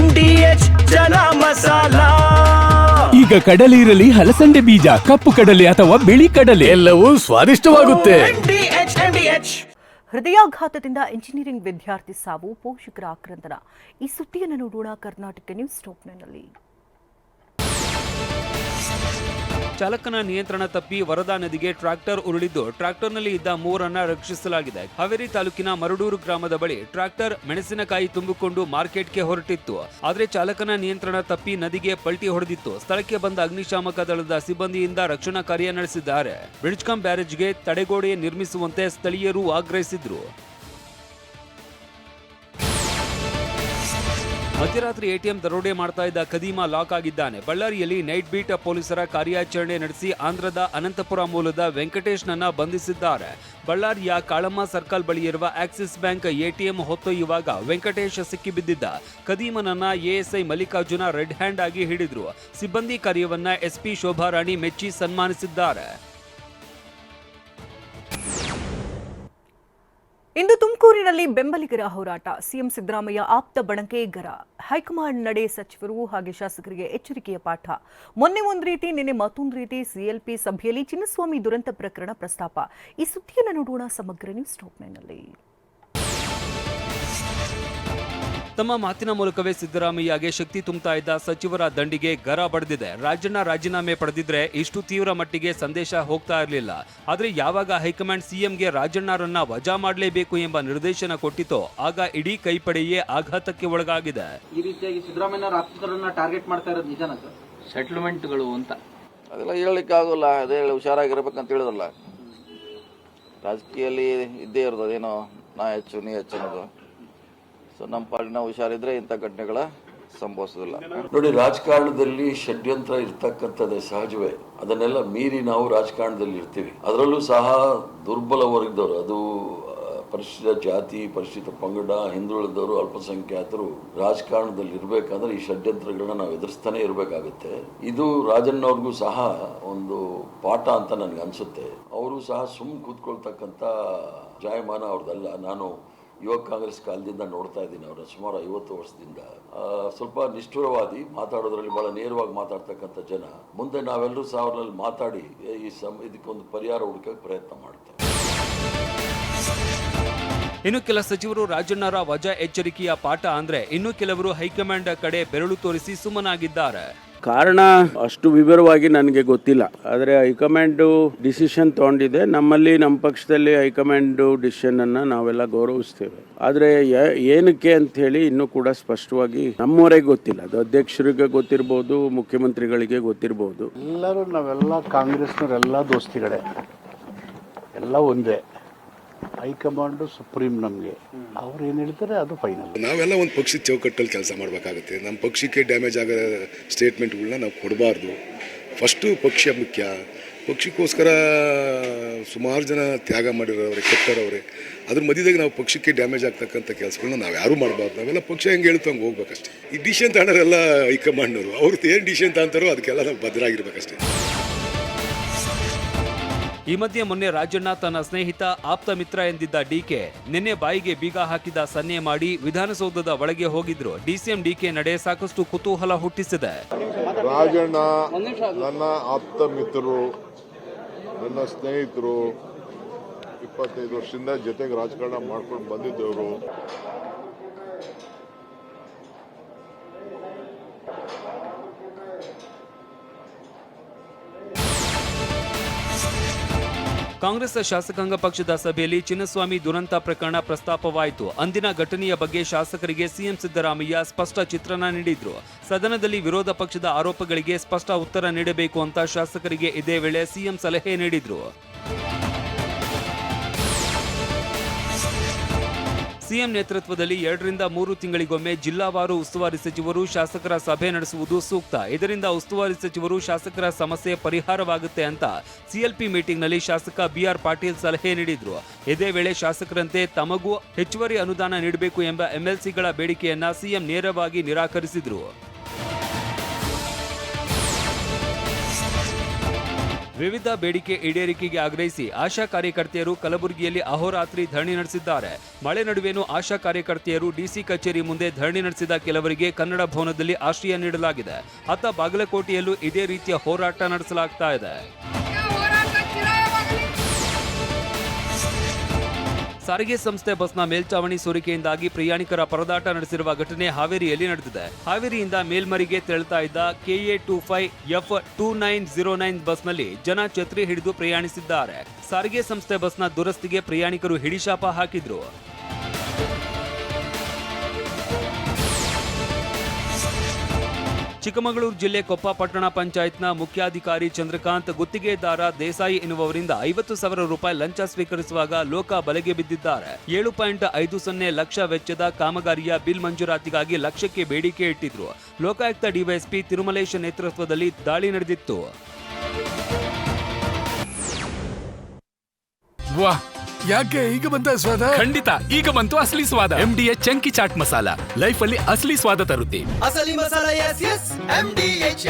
MDH ಚನ masala. ಈಗ ಕಡಲೆ ಇರಲಿ, ಹಲಸಂಡೆ ಬೀಜ, ಕಪ್ಪು ಕಡಲೆ ಅಥವಾ ಬಿಳಿ ಕಡಲೆ, ಎಲ್ಲವೂ ಸ್ವಾದಿಷ್ಟವಾಗುತ್ತೆ. ಹೃದಯಾಘಾತದಿಂದ ಇಂಜಿನಿಯರಿಂಗ್ ವಿದ್ಯಾರ್ಥಿ ಸಾವು, ಪೋಷಕರ ಆಕ್ರಂದನ. ಈ ಸುದ್ದಿಯನ್ನು ನೋಡೋಣ ಕರ್ನಾಟಕ ನ್ಯೂಸ್ ಟಾಪ್ನಲ್ಲಿ. ಚಾಲಕನ ನಿಯಂತ್ರಣ ತಪ್ಪಿ ವರದಾ ನದಿಗೆ ಟ್ರ್ಯಾಕ್ಟರ್ ಉರುಳಿದ್ದು ಟ್ರ್ಯಾಕ್ಟರ್ನಲ್ಲಿ ಇದ್ದ ಮೂವರನ್ನ ರಕ್ಷಿಸಲಾಗಿದೆ. ಹಾವೇರಿ ತಾಲೂಕಿನ ಮರಡೂರು ಗ್ರಾಮದ ಬಳಿ ಟ್ರ್ಯಾಕ್ಟರ್ ಮೆಣಸಿನಕಾಯಿ ತುಂಬಿಕೊಂಡು ಮಾರ್ಕೆಟ್ಗೆ ಹೊರಟಿತ್ತು. ಆದರೆ ಚಾಲಕನ ನಿಯಂತ್ರಣ ತಪ್ಪಿ ನದಿಗೆ ಪಲ್ಟಿ ಹೊಡೆದಿತ್ತು. ಸ್ಥಳಕ್ಕೆ ಬಂದ ಅಗ್ನಿಶಾಮಕ ದಳದ ಸಿಬ್ಬಂದಿಯಿಂದ ರಕ್ಷಣಾ ಕಾರ್ಯ ನಡೆಸಿದ್ದಾರೆ. ಬ್ರಿಡ್ಜ್ಕಂ ಬ್ಯಾರೇಜ್ಗೆ ತಡೆಗೋಡೆ ನಿರ್ಮಿಸುವಂತೆ ಸ್ಥಳೀಯರು ಆಗ್ರಹಿಸಿದ್ರು. ಮಧ್ಯರಾತ್ರಿ ಎಟಿಎಂ ದರೋಡೆ ಮಾಡ್ತಾ ಇದ್ದ ಖದೀಮ ಲಾಕ್ ಆಗಿದ್ದಾನೆ. ಬಳ್ಳಾರಿಯಲ್ಲಿ ನೈಟ್ ಬೀಟ್ ಪೊಲೀಸರ ಕಾರ್ಯಾಚರಣೆ ನಡೆಸಿ ಆಂಧ್ರದ ಅನಂತಪುರ ಮೂಲದ ವೆಂಕಟೇಶ್ನನ್ನ ಬಂಧಿಸಿದ್ದಾರೆ. ಬಳ್ಳಾರಿಯ ಕಾಳಮ್ಮ ಸರ್ಕಲ್ ಬಳಿ ಇರುವ ಆಕ್ಸಿಸ್ ಬ್ಯಾಂಕ್ ಎಟಿಎಂ ಹೊತ್ತೊಯ್ಯುವಾಗ ವೆಂಕಟೇಶ್ ಸಿಕ್ಕಿಬಿದ್ದಿದ್ದ. ಖದೀಮನನ್ನ ಎಎಸ್ಐ ಮಲ್ಲಿಕಾರ್ಜುನ ರೆಡ್ ಹ್ಯಾಂಡ್ ಆಗಿ ಹಿಡಿದ್ರು. ಸಿಬ್ಬಂದಿ ಕಾರ್ಯವನ್ನ ಎಸ್ಪಿ ಶೋಭಾರಾಣಿ ಮೆಚ್ಚಿ ಸನ್ಮಾನಿಸಿದ್ದಾರೆ. ಇಂದು ತುಮಕೂರಿನಲ್ಲಿ ಬೆಂಬಲಿಗರ ಹೋರಾಟ. ಸಿಎಂ ಸಿದ್ದರಾಮಯ್ಯ ಆಪ್ತ ಬಣಕ್ಕೆ ಗರ. ಹೈಕಮಾಂಡ್ ನಡೆ ಸಚಿವರು ಹಾಗೆ ಶಾಸಕರಿಗೆ ಎಚ್ಚರಿಕೆಯ ಪಾಠ. ಮೊನ್ನೆ ಒಂದು ರೀತಿ, ನಿನ್ನೆ ಮತ್ತೊಂದು ರೀತಿ. ಸಿಎಲ್ಪಿ ಸಭೆಯಲ್ಲಿ ಚಿನ್ನಸ್ವಾಮಿ ದುರಂತ ಪ್ರಕರಣ ಪ್ರಸ್ತಾಪ. ಈ ಸುದ್ದಿಯನ್ನು ನೋಡೋಣ ಸಮಗ್ರ ನ್ಯೂಸ್ ಟಾಪ್ನಲ್ಲಿ. ತಮ್ಮ ಮಾತಿನ ಮೂಲಕವೇ ಸಿದ್ದರಾಮಯ್ಯಗೆ ಶಕ್ತಿ ತುಂಬುತ್ತಾ ಇದ್ದ ಸಚಿವರ ದಂಡಿಗೆ ಗರ ಬಡಿದಿದೆ. ರಾಜಣ್ಣ ರಾಜೀನಾಮೆ ಪಡೆದಿದ್ರೆ ಇಷ್ಟು ತೀವ್ರ ಮಟ್ಟಿಗೆ ಸಂದೇಶ ಹೋಗ್ತಾ ಇರಲಿಲ್ಲ. ಆದರೆ ಯಾವಾಗ ಹೈಕಮಾಂಡ್ ಸಿಎಂಗೆ ರಾಜಣ್ಣರನ್ನ ವಜಾ ಮಾಡಲೇಬೇಕು ಎಂಬ ನಿರ್ದೇಶನ ಕೊಟ್ಟಿತೋ ಆಗ ಇಡೀ ಕೈಪಡೆಯೇ ಆಘಾತಕ್ಕೆ ಒಳಗಾಗಿದೆ. ಈ ರೀತಿಯಾಗಿ ಸಿದ್ದರಾಮಯ್ಯನವರ ಆಪ್ತರನ್ನ ಟಾರ್ಗೆಟ್ ಮಾಡ್ತಾ ಇರೋದು ನಿಜನಾ ಸರ್? ಸೆಟಲ್ಮೆಂಟ್ಗಳು ಅಂತ ಅದೆಲ್ಲ ಹೇಳಲಿಕ್ಕೆ ಆಗೋಲ್ಲ. ಅದೇ ಹುಷಾರಾಗಿರ್ಬೇಕಂತ ಹೇಳಿದ್ರಲ್ಲ, ರಾಜಕೀಯದಲ್ಲಿ ಇದ್ದೇ ಇರೋದು ಅದೇನೋ ನಾ ಹೆಚ್ಚು ನೀ ಹೆಚ್ಚು ಅನ್ನೋದು. ಸೊ ನಮ್ಮ ಪಾಲಿನ ಹುಷಾರಿದ್ರೆ ಇಂಥ ಘಟನೆಗಳ ಸಂಭವಿಸೋದಿಲ್ಲ. ನೋಡಿ, ರಾಜಕಾರಣದಲ್ಲಿ ಷಡ್ಯಂತ್ರ ಇರ್ತಕ್ಕಂಥದ್ದೇ ಸಹಜವೇ. ಅದನ್ನೆಲ್ಲ ಮೀರಿ ನಾವು ರಾಜಕಾರಣದಲ್ಲಿ ಇರ್ತೀವಿ. ಅದರಲ್ಲೂ ಸಹ ದುರ್ಬಲ ವರ್ಗದವರು, ಅದು ಪರಿಶಿಷ್ಟ ಜಾತಿ, ಪರಿಶಿಷ್ಟ ಪಂಗಡ, ಹಿಂದುಳಿದವರು, ಅಲ್ಪಸಂಖ್ಯಾತರು ರಾಜಕಾರಣದಲ್ಲಿ ಇರಬೇಕಂದ್ರೆ ಈ ಷಡ್ಯಂತ್ರಗಳನ್ನ ನಾವು ಎದುರಿಸ್ತಾನೆ ಇರಬೇಕಾಗುತ್ತೆ. ಇದು ರಾಜಣ್ಣವ್ರಿಗೂ ಸಹ ಒಂದು ಪಾಠ ಅಂತ ನನಗೆ ಅನ್ಸುತ್ತೆ. ಅವರು ಸಹ ಕೂತ್ಕೊಳ್ತಕ್ಕಂಥ ಜಾಯಮಾನ ಅವ್ರದ್ದಲ್ಲ. ನಾನು ಯುವ ಕಾಂಗ್ರೆಸ್ ಕಾಲದಿಂದ ನೋಡ್ತಾ ಇದ್ದೀನಿ ಅವರ ಸುಮಾರು 50 ವರ್ಷದಿಂದ. ಸ್ವಲ್ಪ ನಿಷ್ಠುರವಾದಿ, ಮಾತಾಡೋದ್ರಲ್ಲಿ ಬಹಳ ನೇರವಾಗಿ ಮಾತಾಡ್ತಕ್ಕಂಥ ಜನ. ಮುಂದೆ ನಾವೆಲ್ಲರೂ ಸಹ ಅವ್ರಲ್ಲಿ ಮಾತಾಡಿ ಇದಕ್ಕೊಂದು ಪರಿಹಾರ ಹುಡುಕಕ್ಕೆ ಪ್ರಯತ್ನ ಮಾಡ್ತೇವೆ. ಇನ್ನು ಕೆಲ ಸಚಿವರು ರಾಜಣ್ಣರ ವಜಾ ಎಚ್ಚರಿಕೆಯ ಪಾಠ ಅಂದ್ರೆ, ಇನ್ನು ಕೆಲವರು ಹೈಕಮಾಂಡ್ ಕಡೆ ಬೆರಳು ತೋರಿಸಿ ಸುಮ್ಮನಾಗಿದ್ದಾರೆ. ಕಾರಣ ಅಷ್ಟು ವಿವರವಾಗಿ ನನಗೆ ಗೊತ್ತಿಲ್ಲ. ಆದರೆ ಹೈಕಮಾಂಡು ಡಿಸಿಷನ್ ತಗೊಂಡಿದೆ. ನಮ್ಮಲ್ಲಿ ನಮ್ಮ ಪಕ್ಷದಲ್ಲಿ ಹೈಕಮಾಂಡು ಡಿಸಿಷನ್ ಅನ್ನು ನಾವೆಲ್ಲ ಗೌರವಿಸ್ತೇವೆ. ಆದರೆ ಏನಕ್ಕೆ ಅಂತ ಹೇಳಿ ಇನ್ನೂ ಕೂಡ ಸ್ಪಷ್ಟವಾಗಿ ನಮ್ಮವರೆಗೆ ಗೊತ್ತಿಲ್ಲ. ಅದು ಅಧ್ಯಕ್ಷರಿಗೆ ಗೊತ್ತಿರ್ಬೋದು, ಮುಖ್ಯಮಂತ್ರಿಗಳಿಗೆ ಗೊತ್ತಿರ್ಬೋದು. ಎಲ್ಲರೂ ನಾವೆಲ್ಲ ಕಾಂಗ್ರೆಸ್ನವರೆಲ್ಲ ದೋಸ್ತಿಗಳೇ, ಎಲ್ಲ ಒಂದೇ. High command supreme. ನಮಗೆ ಅವ್ರು ಏನು ಹೇಳ್ತಾರೆ ಅದು ಫೈನಲ್. ನಾವೆಲ್ಲ ಒಂದು ಪಕ್ಷದ ಚೌಕಟ್ಟಲ್ಲಿ ಕೆಲಸ ಮಾಡಬೇಕಾಗುತ್ತೆ. ನಮ್ಮ ಪಕ್ಷಕ್ಕೆ ಡ್ಯಾಮೇಜ್ ಆಗೋ ಸ್ಟೇಟ್ಮೆಂಟ್ಗಳನ್ನ ನಾವು ಕೊಡಬಾರ್ದು. ಫಸ್ಟು ಪಕ್ಷ ಮುಖ್ಯ. ಪಕ್ಷಕ್ಕೋಸ್ಕರ ಸುಮಾರು ಜನ ತ್ಯಾಗ ಮಾಡಿರೋವ್ರೆ, ಕೆಟ್ಟರವ್ರೆ. ಅದ್ರ ಮಧ್ಯದಾಗ ನಾವು ಪಕ್ಷಕ್ಕೆ ಡ್ಯಾಮೇಜ್ ಆಗ್ತಕ್ಕಂಥ ಕೆಲಸಗಳನ್ನ ನಾವು ಯಾರೂ ಮಾಡಬಾರ್ದು. ನಾವೆಲ್ಲ ಪಕ್ಷ ಹೆಂಗೆ ಹೇಳ್ತು ಹಂಗೆ ಹೋಗ್ಬೇಕಷ್ಟೇ. ಈ ಡಿಸಿಷನ್ ತಗೊಂಡ್ರೆಲ್ಲ ಹೈಕಮಾಂಡ್ನವರು, ಅವ್ರದ್ದು ಏನು ಡಿಸಿಷನ್ ತಗೊಂತಾರೋ ಅದಕ್ಕೆಲ್ಲ ನಾವು ಭದ್ರಾಗಿರ್ಬೇಕಷ್ಟೇ. ಈ ಮಧ್ಯೆ ಮೊನ್ನೆ ರಾಜಣ್ಣ ತನ್ನ ಸ್ನೇಹಿತ ಆಪ್ತ ಮಿತ್ರ ಎಂದಿದ್ದ ಡಿಕೆ ನಿನ್ನೆ ಬಾಯಿಗೆ ಬೀಗ ಹಾಕಿದ ಸನ್ನೆ ಮಾಡಿ ವಿಧಾನಸೌಧದ ಒಳಗೆ ಹೋಗಿದ್ರು. ಡಿಸಿಎಂ ಡಿಕೆ ನಡೆ ಸಾಕಷ್ಟು ಕುತೂಹಲ ಹುಟ್ಟಿಸಿದೆ. ರಾಜಣ್ಣ ನನ್ನ ಆಪ್ತ ಮಿತ್ರರು, ನನ್ನ ಸ್ನೇಹಿತರು. 25 ವರ್ಷದಿಂದ ಜೊತೆಗೆ ರಾಜಕಾರಣ ಮಾಡ್ಕೊಂಡು ಬಂದಿದ್ದವರು. ಕಾಂಗ್ರೆಸ್ ಶಾಸಕಾಂಗ ಪಕ್ಷದ ಸಭೆಯಲ್ಲಿ ಚಿನ್ನಸ್ವಾಮಿ ದುರಂತ ಪ್ರಕರಣ ಪ್ರಸ್ತಾಪವಾಯಿತು. ಅಂದಿನ ಘಟನೆಯ ಬಗ್ಗೆ ಶಾಸಕರಿಗೆ ಸಿಎಂ ಸಿದ್ದರಾಮಯ್ಯ ಸ್ಪಷ್ಟ ಚಿತ್ರಣ ನೀಡಿದ್ರು. ಸದನದಲ್ಲಿ ವಿರೋಧ ಪಕ್ಷದ ಆರೋಪಗಳಿಗೆ ಸ್ಪಷ್ಟ ಉತ್ತರ ನೀಡಬೇಕು ಅಂತ ಶಾಸಕರಿಗೆ ಇದೇ ವೇಳೆ ಸಿಎಂ ಸಲಹೆ ನೀಡಿದ್ರು. ಸಿಎಂ ನೇತೃತ್ವದಲ್ಲಿ 2 ರಿಂದ 3 ತಿಂಗಳಿಗೊಮ್ಮೆ ಜಿಲ್ಲಾವಾರು ಉಸ್ತುವಾರಿ ಸಚಿವರು ಶಾಸಕರ ಸಭೆ ನಡೆಸುವುದು ಸೂಕ್ತ. ಇದರಿಂದ ಉಸ್ತುವಾರಿ ಸಚಿವರು ಶಾಸಕರ ಸಮಸ್ಯೆ ಪರಿಹಾರವಾಗುತ್ತೆ ಅಂತ ಸಿಎಲ್ಪಿ ಮೀಟಿಂಗ್ನಲ್ಲಿ ಶಾಸಕ ಬಿಆರ್ ಪಾಟೀಲ್ ಸಲಹೆ ನೀಡಿದ್ರು. ಇದೇ ವೇಳೆ ಶಾಸಕರಂತೆ ತಮಗೂ ಹೆಚ್ಚುವರಿ ಅನುದಾನ ನೀಡಬೇಕು ಎಂಬ ಎಂಎಲ್ಸಿಗಳ ಬೇಡಿಕೆಯನ್ನ ಸಿಎಂ ನೇರವಾಗಿ ನಿರಾಕರಿಸಿದ್ರು. ವಿವಿಧ ಬೇಡಿಕೆ ಈಡೇರಿಕೆಗೆ ಆಗ್ರಹಿಸಿ ಆಶಾ ಕಾರ್ಯಕರ್ತೆಯರು ಕಲಬುರಗಿಯಲ್ಲಿ ಅಹೋರಾತ್ರಿ ಧರಣಿ ನಡೆಸಿದ್ದಾರೆ. ಮಳೆ ನಡುವೆನೂ ಆಶಾ ಕಾರ್ಯಕರ್ತೆಯರು ಡಿಸಿ ಕಚೇರಿ ಮುಂದೆ ಧರಣಿ ನಡೆಸಿದ ಕೆಲವರಿಗೆ ಕನ್ನಡ ಭವನದಲ್ಲಿ ಆಶ್ರಯ ನೀಡಲಾಗಿದೆ. ಅತ್ತ ಬಾಗಲಕೋಟೆಯಲ್ಲೂ ಇದೇ ರೀತಿಯ ಹೋರಾಟ ನಡೆಸಲಾಗ್ತಾ ಇದೆ. ಸಾರಿಗೆ ಸಂಸ್ಥೆ ಬಸ್ನ ಮೇಲ್ಚಾವಣಿ ಸೋರಿಕೆಯಿಂದಾಗಿ ಪ್ರಯಾಣಿಕರ ಪರದಾಟ ನಡೆಸಿರುವ ಘಟನೆ ಹಾವೇರಿಯಲ್ಲಿ ನಡೆದಿದೆ. ಹಾವೇರಿಯಿಂದ ಮೇಲ್ಮರಿಗೆ ತೆರಳುತ್ತಾ ಇದ್ದ KA25F2909 ಬಸ್ನಲ್ಲಿ ಜನ ಛತ್ರಿ ಹಿಡಿದು ಪ್ರಯಾಣಿಸಿದ್ದಾರೆ. ಸಾರಿಗೆ ಸಂಸ್ಥೆ ಬಸ್ನ ದುರಸ್ತಿಗೆ ಪ್ರಯಾಣಿಕರು ಹಿಡಿಶಾಪ ಹಾಕಿದ್ರು. ಚಿಕ್ಕಮಗಳೂರು ಜಿಲ್ಲೆ ಕೊಪ್ಪ ಪಟ್ಟಣ ಪಂಚಾಯತ್ನ ಮುಖ್ಯಾಧಿಕಾರಿ ಚಂದ್ರಕಾಂತ್ ಗುತ್ತಿಗೆದಾರ ದೇಸಾಯಿ ಎನ್ನುವವರಿಂದ 50,000 ರೂಪಾಯಿ ಲಂಚ ಸ್ವೀಕರಿಸುವಾಗ ಲೋಕ ಬಲೆಗೆ ಬಿದ್ದಿದ್ದಾರೆ. 7.50 ಲಕ್ಷ ವೆಚ್ಚದ ಕಾಮಗಾರಿಯ ಬಿಲ್ ಮಂಜೂರಾತಿಗಾಗಿ ಲಕ್ಷಕ್ಕೆ ಬೇಡಿಕೆ ಇಟ್ಟಿದ್ರು. ಲೋಕಾಯುಕ್ತ ಡಿವೈಎಸ್ಪಿ ತಿರುಮಲೇಶ್ ನೇತೃತ್ವದಲ್ಲಿ ದಾಳಿ ನಡೆದಿತ್ತು. ವಾಹ್, ಯಾಕೆ ಈಗ ಬಂತ ಸ್ವಾದ? ಖಂಡಿತ ಈಗ ಬಂತು ಅಸಲಿ ಸ್ವಾದ. MDH chunky chaat masala life ಅಲ್ಲಿ ಅಸಲಿ ಸ್ವಾದ ತರುತ್ತೆ. ಅಸಲಿ ಮಸಾಲ, ಎಸ್ ಎಸ್ MDH